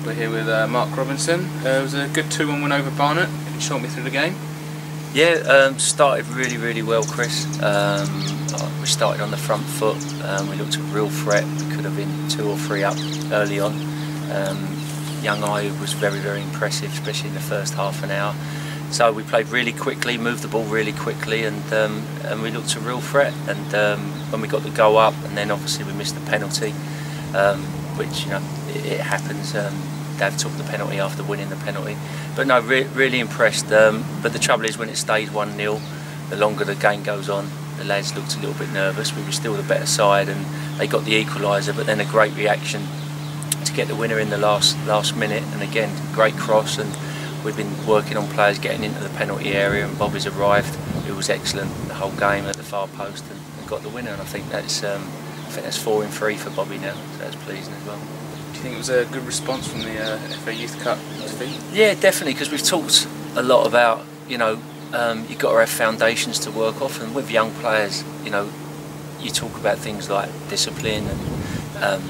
We're here with Mark Robinson. It was a good 2-1 win over Barnet. Can you talk me through the game? Yeah, started really well, Chris. We started on the front foot. We looked a real threat. We could have been 2 or 3 up early on. Young Ayub was very impressive, especially in the first half an hour. So we played really quickly, moved the ball really quickly, and we looked a real threat. And when we got the goal up, and then obviously we missed the penalty, which, you know, it happens. Dav took the penalty after winning the penalty, but no, really impressed. But the trouble is, when it stays 1-0, the longer the game goes on, the lads looked a little bit nervous. We were still the better side, and they got the equaliser. But then a great reaction to get the winner in the last minute, and again, great cross. And we've been working on players getting into the penalty area, and Bobby's arrived. It was excellent the whole game at the far post, and got the winner. And I think that's 4 in 3 for Bobby now, so that's pleasing as well. Do you think it was a good response from the FA Youth Cup defeat? Yeah, definitely, because we've talked a lot about, you know, you've got to have foundations to work off, and with young players, you know, you talk about things like discipline and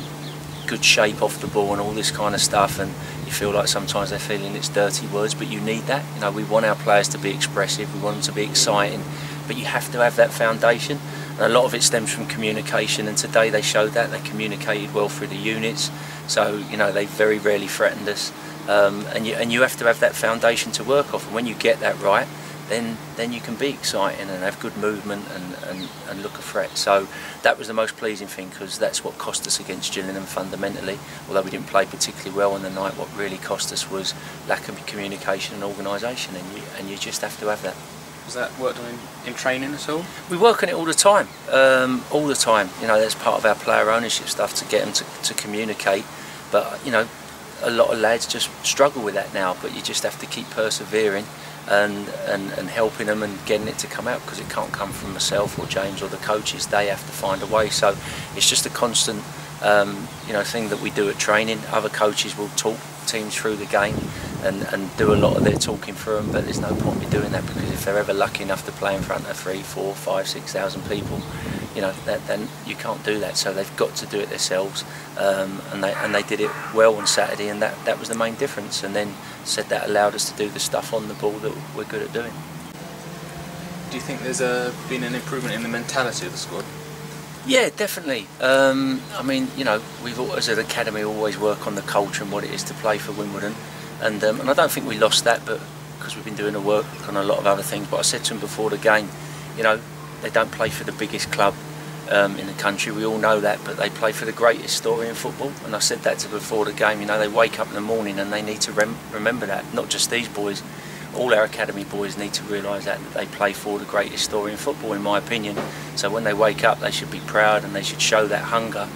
good shape off the ball and all this kind of stuff, and you feel like sometimes they're feeling it's dirty words, but you need that. You know, we want our players to be expressive, we want them to be exciting, but you have to have that foundation. And a lot of it stems from communication, and today they showed that. They communicated well through the units, so, you know, they very rarely threatened us. And you have to have that foundation to work off, and when you get that right, then you can be exciting and have good movement and look a threat. So that was the most pleasing thing, because that's what cost us against Gillingham fundamentally. Although we didn't play particularly well on the night, what really cost us was lack of communication and organisation, and you just have to have that. Was that worked on in training at all? We work on it all the time, You know, that's part of our player ownership stuff, to get them to communicate. But, you know, a lot of lads just struggle with that now, but you just have to keep persevering and helping them and getting it to come out, because it can't come from myself or James or the coaches. They have to find a way. So it's just a constant you know, thing that we do at training. Other coaches will talk teams through the game and do a lot of their talking for them, but there's no point in doing that, because if they're ever lucky enough to play in front of 3, 4, 5, 6,000 people, you know, then you can't do that. So they've got to do it themselves, and they did it well on Saturday, and that was the main difference. And then said that allowed us to do the stuff on the ball that we're good at doing. Do you think there's been an improvement in the mentality of the squad? Yeah, definitely. I mean, you know, we've as an academy always work on the culture and what it is to play for Wimbledon, and I don't think we lost that, but because we've been doing the work on a lot of other things. But I said to them before the game, you know, they don't play for the biggest club in the country. We all know that, but they play for the greatest story in football. And I said that to them before the game. You know, they wake up in the morning and they need to remember that. Not just these boys. All our academy boys need to realise that they play for the greatest story in football, in my opinion. So when they wake up, they should be proud, and they should show that hunger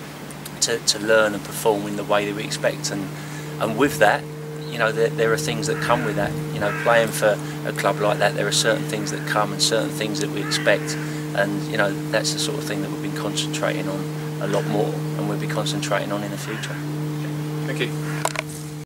to learn and perform in the way that we expect. And with that, you know, there are things that come with that. You know, playing for a club like that, there are certain things that come and certain things that we expect. And, you know, that's the sort of thing that we've been concentrating on a lot more, and we'll be concentrating on in the future. Thank you.